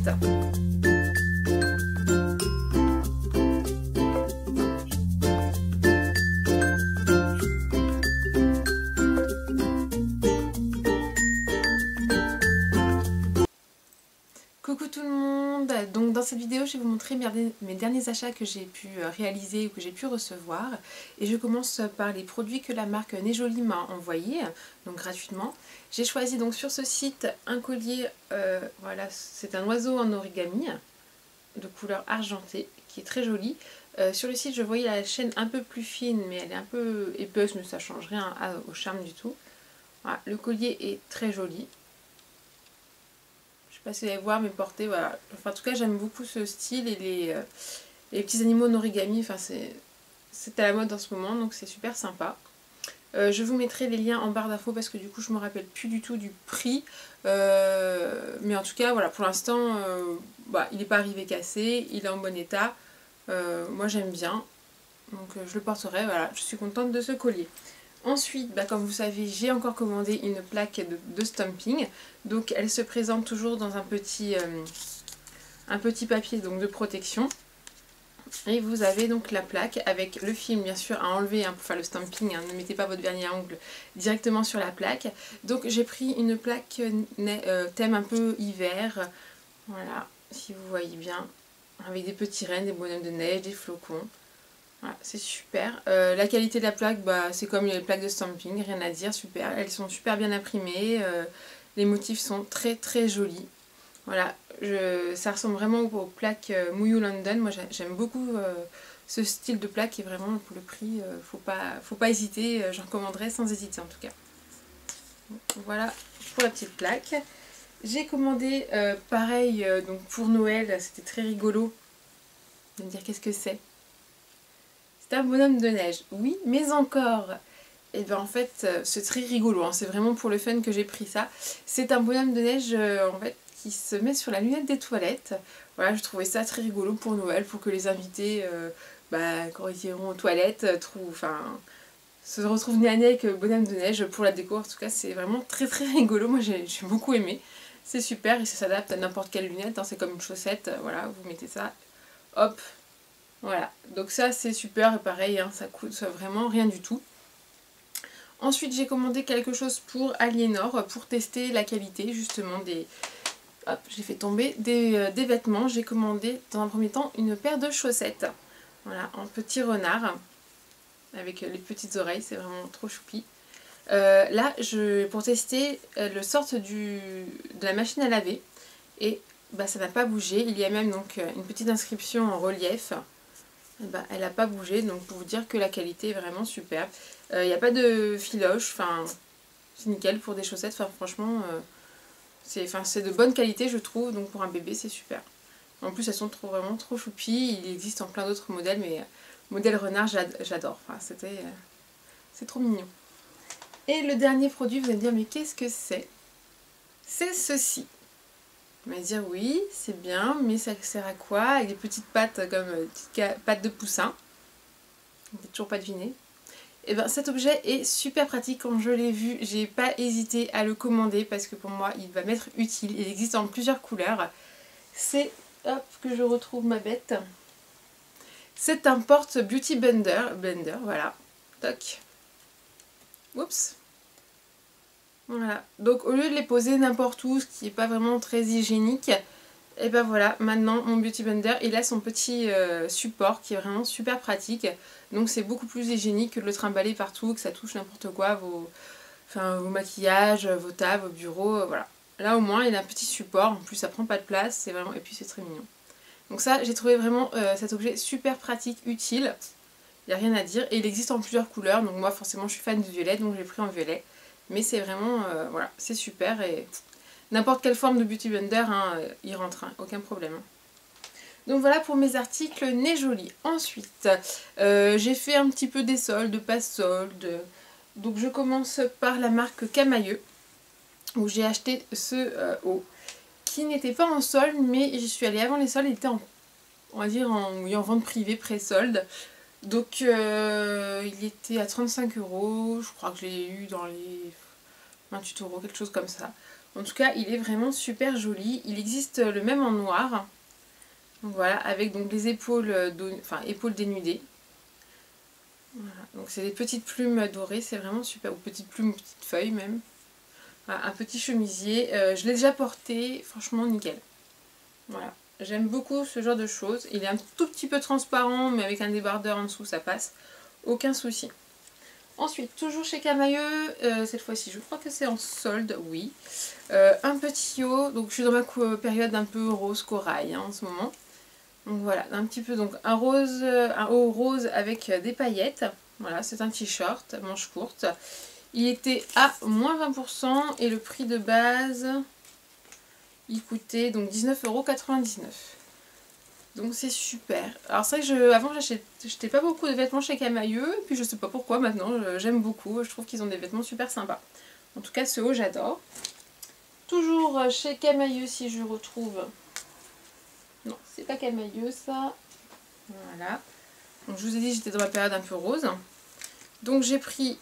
test. Coucou tout le monde, donc dans cette vidéo je vais vous montrer mes derniers achats que j'ai pu réaliser ou que j'ai pu recevoir, et je commence par les produits que la marque Nejoli m'a envoyé, donc gratuitement. J'ai choisi donc sur ce site un collier, voilà, c'est un oiseau en origami de couleur argentée qui est très joli. Sur le site je voyais la chaîne un peu plus fine, mais elle est un peu épaisse, mais ça change rien au charme du tout. Voilà, le collier est très joli. Je sais pas si vous allez voir, mais porté, voilà. Enfin, en tout cas, j'aime beaucoup ce style et les petits animaux en origami. Enfin, c'est à la mode en ce moment, donc c'est super sympa. Je vous mettrai les liens en barre d'infos parce que du coup, je me rappelle plus du tout du prix. Mais en tout cas, voilà, pour l'instant, il n'est pas arrivé cassé, il est en bon état. Moi, j'aime bien, donc je le porterai. Voilà, je suis contente de ce collier. Ensuite, comme vous savez, j'ai encore commandé une plaque de stamping. Donc elle se présente toujours dans un petit papier donc, de protection. Et vous avez donc la plaque avec le film bien sûr à enlever pour faire le stamping. Ne mettez pas votre vernis à ongles directement sur la plaque. Donc j'ai pris une plaque thème un peu hiver. Voilà, si vous voyez bien. Avec des petits rennes, des bonhommes de neige, des flocons. Voilà, c'est super. La qualité de la plaque, c'est comme les plaques de stamping, rien à dire, super. Elles sont super bien imprimées, les motifs sont très très jolis. Voilà, ça ressemble vraiment aux plaques Muyu London. Moi j'aime beaucoup ce style de plaque et vraiment pour le prix, faut pas hésiter, j'en commanderai sans hésiter en tout cas. Donc, voilà pour la petite plaque. J'ai commandé pareil donc pour Noël, c'était très rigolo. Vous allez me dire qu'est-ce que c'est? C'est un bonhomme de neige, oui, mais encore. Et bien en fait, c'est très rigolo, hein. C'est vraiment pour le fun que j'ai pris ça. C'est un bonhomme de neige en fait qui se met sur la lunette des toilettes. Voilà, je trouvais ça très rigolo pour Noël, pour que les invités, quand ils iront aux toilettes, se retrouvent nez à nez avec bonhomme de neige pour la déco. En tout cas, c'est vraiment très très rigolo. Moi, j'ai beaucoup aimé. C'est super et ça s'adapte à n'importe quelle lunette, hein. C'est comme une chaussette. Voilà, vous mettez ça, hop. Voilà, donc ça c'est super et pareil, hein, ça coûte vraiment rien du tout. Ensuite j'ai commandé quelque chose pour Aliénor pour tester la qualité justement des... Hop, j'ai fait tomber des vêtements. J'ai commandé dans un premier temps une paire de chaussettes. Voilà, en petit renard avec les petites oreilles, c'est vraiment trop choupi. Là, pour tester, elles sortent de la machine à laver et ça n'a pas bougé. Il y a même donc une petite inscription en relief. Elle n'a pas bougé, donc pour vous dire que la qualité est vraiment super. Il n'y a pas de filoche, c'est nickel pour des chaussettes. Franchement, c'est de bonne qualité je trouve, donc pour un bébé c'est super. En plus elles sont vraiment trop choupies. Il existe en plein d'autres modèles, mais modèle renard j'adore. C'est trop mignon. Et le dernier produit, vous allez me dire mais qu'est-ce que c'est? C'est ceci. On va dire oui, c'est bien, mais ça sert à quoi? Avec des petites pattes comme petites pattes de poussin. Vous n'avez toujours pas deviné. Et bien cet objet est super pratique. Quand je l'ai vu, j'ai pas hésité à le commander parce que pour moi il va m'être utile. Il existe en plusieurs couleurs. C'est, hop, que je retrouve ma bête. C'est un porte beauty blender, voilà. Toc. Oups. Voilà, donc au lieu de les poser n'importe où, ce qui n'est pas vraiment très hygiénique, et ben voilà, maintenant mon Beauty Blender, il a son petit support qui est vraiment super pratique. Donc c'est beaucoup plus hygiénique que de le trimballer partout, que ça touche n'importe quoi, vos maquillages, vos tables, vos bureaux, voilà. Là au moins il a un petit support, en plus ça prend pas de place, c'est vraiment, et puis c'est très mignon. Donc ça, j'ai trouvé vraiment cet objet super pratique, utile, il n'y a rien à dire, et il existe en plusieurs couleurs, donc moi forcément je suis fan du violet, donc j'ai pris en violet. Mais c'est vraiment, voilà, c'est super et n'importe quelle forme de beauty blender, hein, il rentre, hein, aucun problème. Donc voilà pour mes articles Nejoli. Ensuite, j'ai fait un petit peu des soldes, pas soldes. Donc je commence par la marque Camailleux, où j'ai acheté ce haut, qui n'était pas en solde, mais j'y suis allée avant les soldes, il était on va dire en vente privée, pré-solde. Donc il était à 35 €, je crois que je l'ai eu dans les 28 €, quelque chose comme ça. En tout cas, il est vraiment super joli. Il existe le même en noir. Donc voilà, avec donc les épaules, épaules dénudées. Voilà. Donc c'est des petites plumes dorées, c'est vraiment super. Ou petites plumes, petites feuilles même. Voilà, un petit chemisier. Je l'ai déjà porté, franchement nickel. Voilà. J'aime beaucoup ce genre de choses. Il est un tout petit peu transparent, mais avec un débardeur en dessous, ça passe. Aucun souci. Ensuite, toujours chez Camaïeu, cette fois-ci, je crois que c'est en solde, oui. Un petit haut, donc je suis dans ma période un peu rose corail hein, en ce moment. Donc voilà, un petit peu, donc un haut rose avec des paillettes. Voilà, c'est un t-shirt, manche courte. Il était à moins 20% et le prix de base, il coûtait donc 19,99 €. Donc c'est super. Alors c'est vrai que avant j'achetais pas beaucoup de vêtements chez Camaïeu, et puis je sais pas pourquoi maintenant, j'aime beaucoup, je trouve qu'ils ont des vêtements super sympas. En tout cas ce haut j'adore. Toujours chez Camaïeu si je retrouve... Non, c'est pas Camaïeu ça. Voilà. Donc je vous ai dit j'étais dans ma période un peu rose. Donc j'ai pris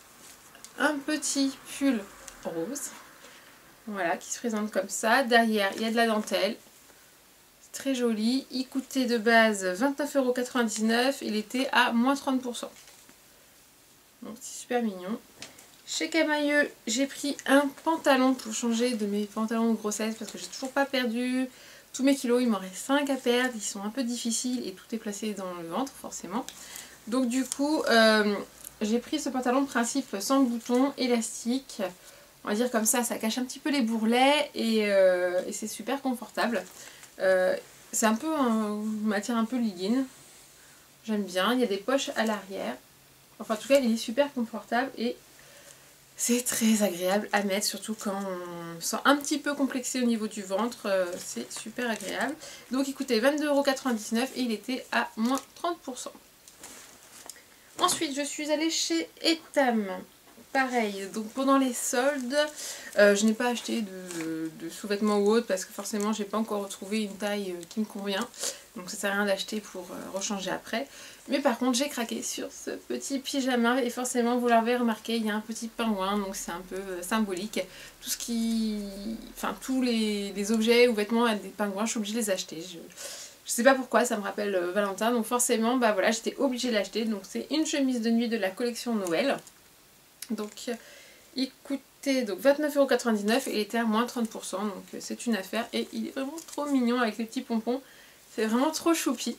un petit pull rose. Voilà, qui se présente comme ça. Derrière il y a de la dentelle. Très joli, il coûtait de base 29,99 €, il était à moins 30%. Donc c'est super mignon. Chez Camaïeu, j'ai pris un pantalon pour changer de mes pantalons de grossesse parce que j'ai toujours pas perdu tous mes kilos, il m'en reste 5 à perdre, ils sont un peu difficiles et tout est placé dans le ventre forcément. Donc du coup, j'ai pris ce pantalon principe sans bouton, élastique, on va dire comme ça cache un petit peu les bourrelets et c'est super confortable. C'est un peu une matière un peu legging. J'aime bien. Il y a des poches à l'arrière. Enfin, en tout cas, il est super confortable et c'est très agréable à mettre, surtout quand on sent un petit peu complexé au niveau du ventre. C'est super agréable. Donc, il coûtait 22,99 € et il était à moins 30%. Ensuite, je suis allée chez Etam. Pareil, donc pendant les soldes, je n'ai pas acheté de sous-vêtements ou autre parce que forcément j'ai pas encore retrouvé une taille qui me convient. Donc ça sert à rien d'acheter pour rechanger après. Mais par contre j'ai craqué sur ce petit pyjama et forcément vous l'avez remarqué, il y a un petit pingouin, donc c'est un peu symbolique. Tout ce qui... Enfin tous les objets ou vêtements avec des pingouins, je suis obligée de les acheter. Je sais pas pourquoi, ça me rappelle Valentin, donc forcément bah voilà, j'étais obligée de l'acheter. Donc c'est une chemise de nuit de la collection Noël. Donc il coûtait donc 29,99 € et il était à moins 30%, donc c'est une affaire et il est vraiment trop mignon avec les petits pompons, c'est vraiment trop choupi.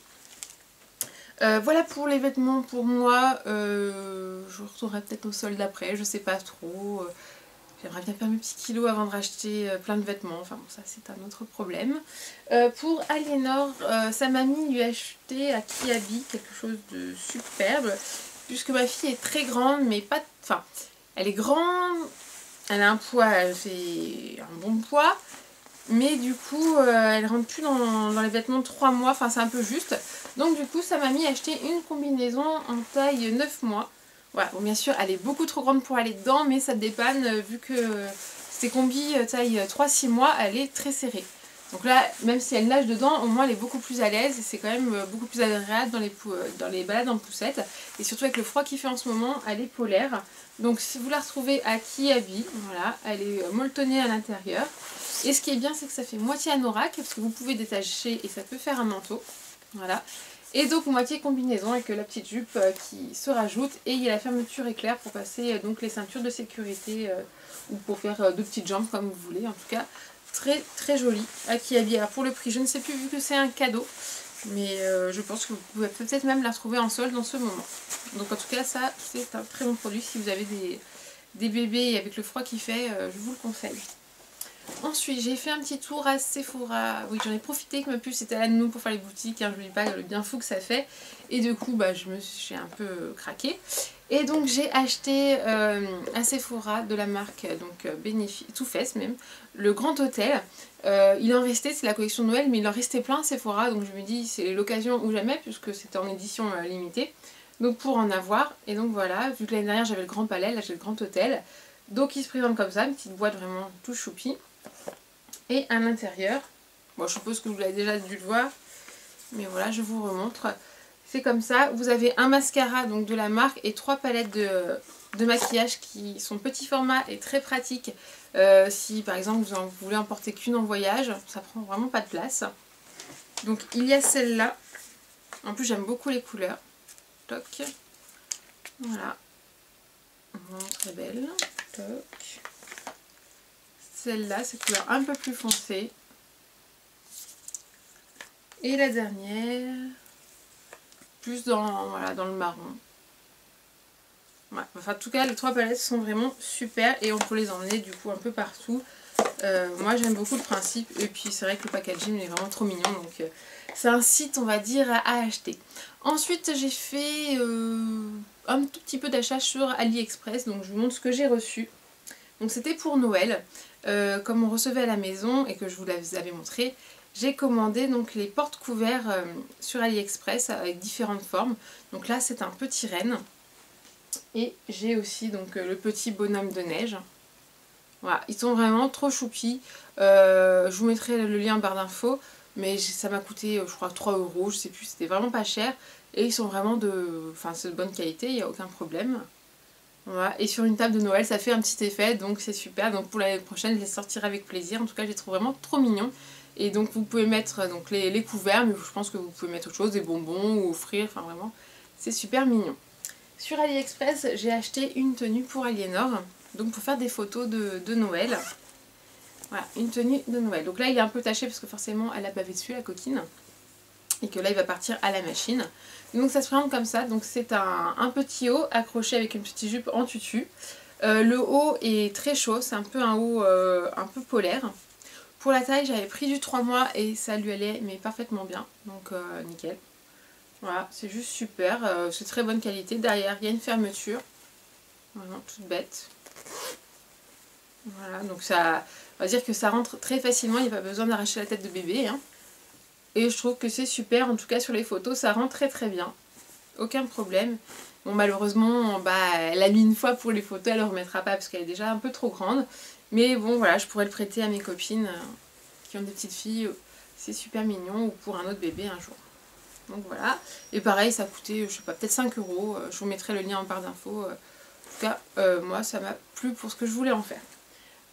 Voilà pour les vêtements pour moi, je retournerai peut-être au solde après, je sais pas trop. J'aimerais bien faire mes petits kilos avant de racheter plein de vêtements, enfin bon ça c'est un autre problème. Pour Aliénor, sa mamie lui a acheté à Kiabi quelque chose de superbe. Puisque ma fille est très grande, mais pas... Enfin, elle est grande, elle a un poids, elle fait un bon poids, mais du coup, elle rentre plus dans les vêtements de 3 mois, enfin c'est un peu juste. Donc du coup, sa mamie a acheté une combinaison en taille 9 mois. Voilà, bon bien sûr, elle est beaucoup trop grande pour aller dedans, mais ça dépanne, vu que ces combis taille 3-6 mois, elle est très serrée. Donc là, même si elle nage dedans, au moins elle est beaucoup plus à l'aise et c'est quand même beaucoup plus agréable dans les balades en poussette. Et surtout avec le froid qu'il fait en ce moment, elle est polaire. Donc si vous la retrouvez à Kiabi, voilà, elle est molletonnée à l'intérieur. Et ce qui est bien, c'est que ça fait moitié anorak, parce que vous pouvez détacher et ça peut faire un manteau. Voilà. Et donc moitié combinaison avec la petite jupe qui se rajoute. Et il y a la fermeture éclair pour passer donc les ceintures de sécurité ou pour faire deux petites jambes comme vous voulez. En tout cas, très très joli à Kiabi. Alors pour le prix, je ne sais plus vu que c'est un cadeau, mais je pense que vous pouvez peut-être même la retrouver en solde en ce moment. Donc en tout cas ça c'est un très bon produit si vous avez des bébés et avec le froid qu'il fait, je vous le conseille. Ensuite j'ai fait un petit tour à Sephora, oui j'en ai profité que ma puce était là de nous pour faire les boutiques, hein, je ne dis pas le bien fou que ça fait, et du coup bah, j'ai un peu craqué. Et donc j'ai acheté à Sephora de la marque donc Too Faced même, le Grand Hôtel. Il en restait, c'est la collection Noël, mais il en restait plein à Sephora, donc je me dis c'est l'occasion ou jamais puisque c'était en édition limitée. Donc pour en avoir, et donc voilà, vu que l'année dernière j'avais le Grand Palais, là j'ai le Grand Hôtel. Donc il se présente comme ça, une petite boîte vraiment tout choupi. Et à l'intérieur, bon je suppose que vous l'avez déjà dû le voir, mais voilà je vous remontre. c'est comme ça. Vous avez un mascara donc de la marque et 3 palettes de maquillage qui sont petit format et très pratiques. Si par exemple vous voulez emporter qu'une en voyage, ça prend vraiment pas de place. Donc il y a celle-là. En plus j'aime beaucoup les couleurs. Toc. Voilà. Vraiment très belle. Toc. Celle-là, c'est couleur un peu plus foncée. Et la dernière, plus dans, voilà, dans le marron. Ouais. Enfin, en tout cas, les 3 palettes sont vraiment super et on peut les emmener du coup un peu partout. Moi, j'aime beaucoup le principe et puis c'est vrai que le packaging est vraiment trop mignon. Donc, c'est un site, on va dire, à acheter. Ensuite, j'ai fait un tout petit peu d'achat sur AliExpress. Donc, je vous montre ce que j'ai reçu. Donc, c'était pour Noël. Comme on recevait à la maison et que je vous l'avais montré, j'ai commandé donc les porte-couverts sur AliExpress avec différentes formes. Donc là c'est un petit renne. Et j'ai aussi donc le petit bonhomme de neige. Voilà, ils sont vraiment trop choupis. Je vous mettrai le lien en barre d'infos. Mais ça m'a coûté je crois 3 €, je sais plus, c'était vraiment pas cher. Et ils sont vraiment c'est de bonne qualité, il n'y a aucun problème. Voilà. Et sur une table de Noël ça fait un petit effet, donc c'est super. Donc pour l'année prochaine je les sortirai avec plaisir. En tout cas je les trouve vraiment trop mignons. Et donc vous pouvez mettre donc, les couverts, mais je pense que vous pouvez mettre autre chose, des bonbons ou offrir, enfin vraiment c'est super mignon. Sur AliExpress j'ai acheté une tenue pour Aliénor, donc pour faire des photos de Noël. Voilà, une tenue de Noël. Donc là il est un peu taché parce que forcément elle a bavé dessus la coquine. Et que là il va partir à la machine. Donc ça se présente comme ça, donc c'est un petit haut accroché avec une petite jupe en tutu. Le haut est très chaud, c'est un peu un haut un peu polaire. Pour la taille j'avais pris du 3 mois et ça lui allait mais parfaitement bien, donc nickel. Voilà, c'est juste super, c'est très bonne qualité. Derrière il y a une fermeture, vraiment toute bête. Voilà, donc ça, on va dire que ça rentre très facilement, il n'y a pas besoin d'arracher la tête de bébé. Hein. Et je trouve que c'est super, en tout cas sur les photos ça rend très bien, aucun problème. Bon malheureusement elle a mis une fois pour les photos, elle ne le remettra pas parce qu'elle est déjà un peu trop grande. Mais bon voilà, je pourrais le prêter à mes copines qui ont des petites filles, c'est super mignon, ou pour un autre bébé un jour. Donc voilà, et pareil ça coûtait je sais pas, peut-être 5 €, je vous mettrai le lien en barre d'infos. En tout cas moi ça m'a plu pour ce que je voulais en faire.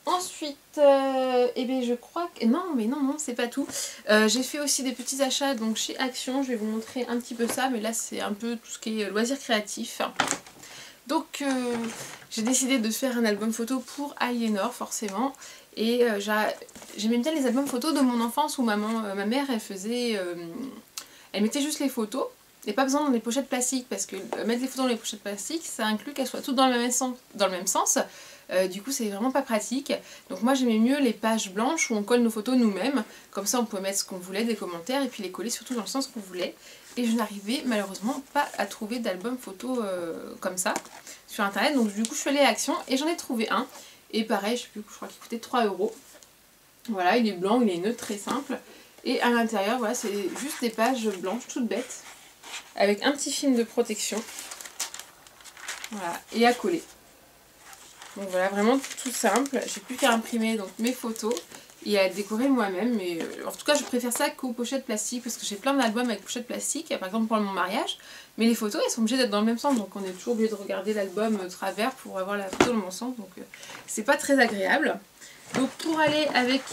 Ensuite, eh bien je crois que... Non, mais non, c'est pas tout. J'ai fait aussi des petits achats donc chez Action. Je vais vous montrer un petit peu ça, mais là c'est un peu tout ce qui est loisirs créatifs. Donc j'ai décidé de faire un album photo pour Aliénor forcément. Et j'aimais bien les albums photos de mon enfance où ma mère elle faisait... elle mettait juste les photos. Et pas besoin dans les pochettes plastiques parce que mettre les photos dans les pochettes plastiques ça inclut qu'elles soient toutes dans le même sens. Du coup c'est vraiment pas pratique. Donc moi j'aimais mieux les pages blanches où on colle nos photos nous-mêmes. Comme ça on pouvait mettre ce qu'on voulait, des commentaires et puis les coller surtout dans le sens qu'on voulait. Et je n'arrivais malheureusement pas à trouver d'album photo comme ça sur internet. Donc du coup je suis allée à Action et j'en ai trouvé un. Et pareil je sais plus, je crois qu'il coûtait 3 €. Voilà, il est blanc, il est neutre, très simple. Et à l'intérieur voilà c'est juste des pages blanches toutes bêtes. Avec un petit film de protection. Voilà, et à coller. Donc voilà, vraiment tout simple. J'ai plus qu'à imprimer donc mes photos et à décorer moi-même. Mais en tout cas, je préfère ça qu'aux pochettes plastiques parce que j'ai plein d'albums avec pochettes plastiques, par exemple pour mon mariage. Mais les photos, elles sont obligées d'être dans le même sens. Donc on est toujours obligé de regarder l'album de travers pour avoir la photo dans le bon sens. Donc c'est pas très agréable. Donc pour aller avec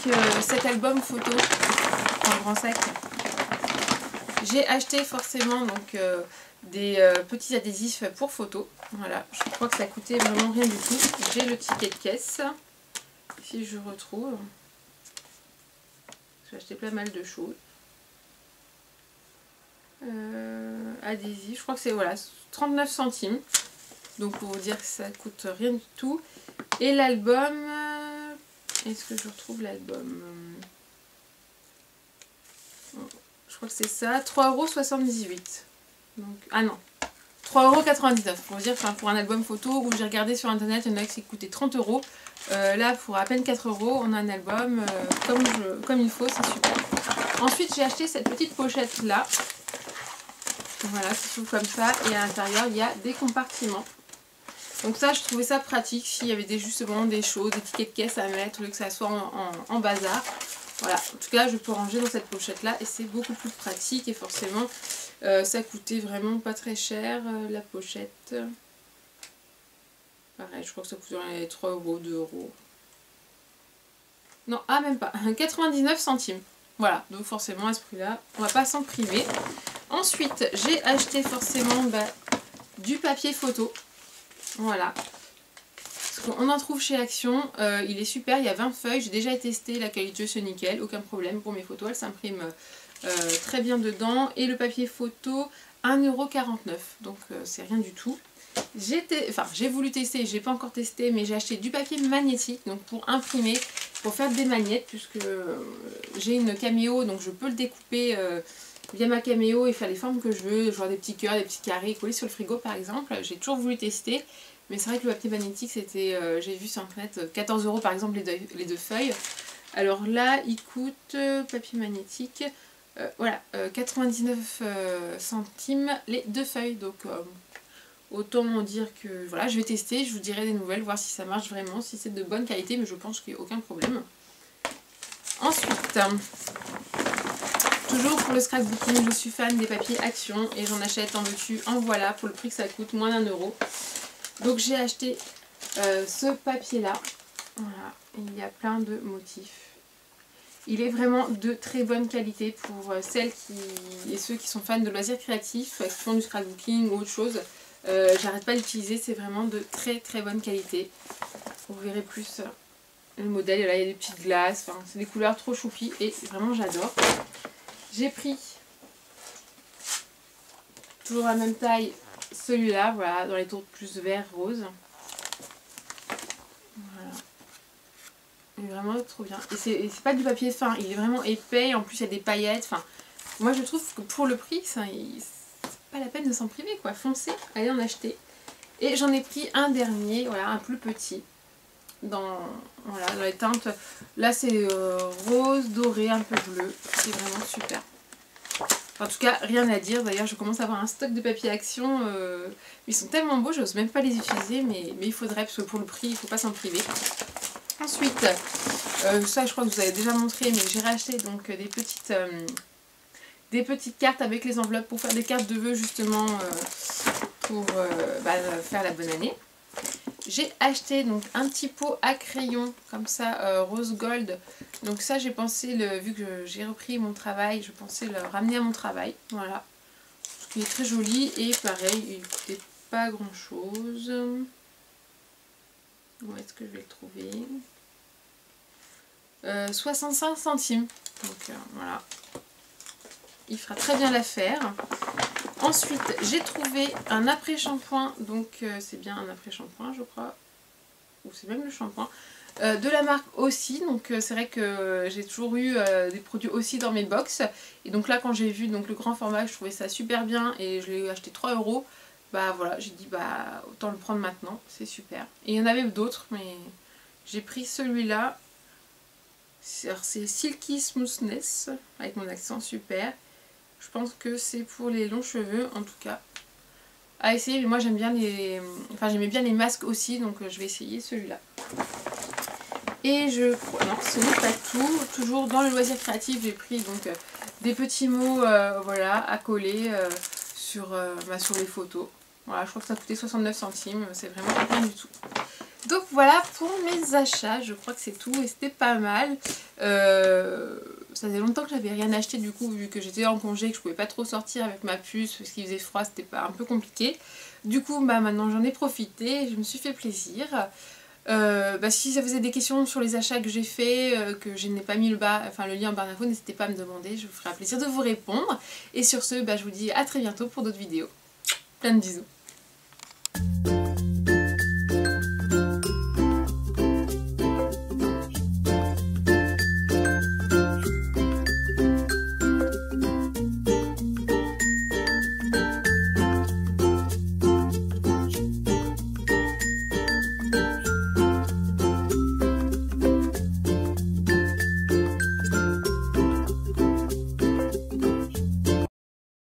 cet album photo en grand sac, j'ai acheté forcément donc des petits adhésifs pour photos. Voilà, je crois que ça coûtait vraiment rien du tout. J'ai le ticket de caisse. Si je retrouve. J'ai acheté pas mal de choses. Adhésif, je crois que c'est voilà 39 centimes. Donc pour vous dire que ça coûte rien du tout. Et l'album, est-ce que je retrouve l'album? Je crois que c'est ça, 3,78 €. Donc, ah non, 3,99 € pour vous dire, enfin, pour un album photo où j'ai regardé sur internet, il y en a qui coûtaient 30 €. Là pour à peine 4 € on a un album comme il faut, c'est super. Ensuite j'ai acheté cette petite pochette là. Voilà, c'est tout comme ça et à l'intérieur il y a des compartiments. Donc ça je trouvais ça pratique s'il y avait justement des choses, des tickets de caisse à mettre au lieu que ça soit en bazar. Voilà, en tout cas je peux ranger dans cette pochette là et c'est beaucoup plus pratique et forcément ça coûtait vraiment pas très cher la pochette. Pareil, je crois que ça coûte dans les 3 euros, 2 euros. Non, ah même pas, 99 centimes. Voilà, donc forcément à ce prix là, on va pas s'en priver. Ensuite, j'ai acheté forcément du papier photo. Voilà. On en trouve chez Action, il est super, il y a 20 feuilles, j'ai déjà testé, la qualité c'est nickel, aucun problème pour mes photos, elles s'impriment très bien dedans. Et le papier photo, 1,49 €, donc c'est rien du tout. J'ai voulu tester, j'ai pas encore testé, mais j'ai acheté du papier magnétique, donc pour imprimer, pour faire des magnettes, puisque j'ai une Cameo, donc je peux le découper via ma Cameo et faire les formes que je veux, genre des petits cœurs, des petits carrés, collés sur le frigo par exemple. J'ai toujours voulu tester. Mais c'est vrai que le papier magnétique, c'était, j'ai vu sur internet, 14 € par exemple les deux feuilles. Alors là, il coûte, papier magnétique, voilà, 99 centimes les deux feuilles. Donc autant dire que voilà, je vais tester, je vous dirai des nouvelles, voir si ça marche vraiment, si c'est de bonne qualité, mais je pense qu'il n'y a aucun problème. Ensuite, toujours pour le scrapbooking, je suis fan des papiers Action et j'en achète en veux-tu, en voilà, pour le prix que ça coûte, moins d'1 €. Donc j'ai acheté ce papier là, voilà, il y a plein de motifs. Il est vraiment de très bonne qualité pour celles et ceux qui sont fans de loisirs créatifs, qui font du scrapbooking ou autre chose. J'arrête pas d'utiliser, c'est vraiment de très très bonne qualité. Vous verrez plus le modèle, là il y a des petites glaces, enfin, c'est des couleurs trop choupi et vraiment j'adore. J'ai pris toujours la même taille, celui-là, voilà, dans les tons plus vert rose. Voilà. Il est vraiment trop bien. Et c'est pas du papier fin, il est vraiment épais, en plus il y a des paillettes. Enfin, moi je trouve que pour le prix, c'est pas la peine de s'en priver quoi. Foncez, allez en acheter. Et j'en ai pris un dernier, voilà, un plus petit. Voilà, dans les teintes, là c'est rose, doré, un peu bleu. C'est vraiment super. En tout cas, rien à dire. D'ailleurs, je commence à avoir un stock de papier Action. Ils sont tellement beaux, j'ose même pas les utiliser, mais il faudrait, parce que pour le prix, il ne faut pas s'en priver. Ensuite, ça je crois que vous avez déjà montré, mais j'ai racheté donc des petites cartes avec les enveloppes pour faire des cartes de vœux justement pour faire la bonne année. J'ai acheté donc un petit pot à crayon comme ça rose gold. Donc ça j'ai pensé, vu que j'ai repris mon travail, je pensais le ramener à mon travail. Voilà. Il est très joli et pareil, il ne coûtait pas grand chose. Où est-ce que je vais le trouver? 65 centimes. Donc voilà. Il fera très bien l'affaire. Ensuite, j'ai trouvé un après-shampoing. Donc c'est bien un après-shampoing, je crois. Ou c'est même le shampoing. De la marque Aussi. Donc c'est vrai que j'ai toujours eu des produits Aussi dans mes box. Et donc là, quand j'ai vu donc, le grand format, je trouvais ça super bien. Et je l'ai acheté 3 €. Bah voilà, j'ai dit bah autant le prendre maintenant. C'est super. Et il y en avait d'autres, mais j'ai pris celui-là. C'est Silky Smoothness, avec mon accent super. Je pense que c'est pour les longs cheveux, en tout cas. À essayer, mais moi j'aime bien les... Enfin j'aimais bien les masques aussi, donc je vais essayer celui-là. Et non, ce n'est pas tout. Toujours dans le loisir créatif, j'ai pris donc des petits mots voilà, à coller sur les photos. Voilà, je crois que ça coûtait 69 centimes, c'est vraiment rien du tout. Donc voilà pour mes achats, je crois que c'est tout et c'était pas mal. Ça faisait longtemps que j'avais rien acheté du coup, vu que j'étais en congé et que je pouvais pas trop sortir avec ma puce parce qu'il faisait froid, c'était pas un peu compliqué. Du coup maintenant j'en ai profité, je me suis fait plaisir. Si ça vous avez des questions sur les achats que j'ai fait, que je n'ai pas mis le lien en barre d'infos, n'hésitez pas à me demander, je vous ferai un plaisir de vous répondre. Et sur ce, je vous dis à très bientôt pour d'autres vidéos. Plein de bisous.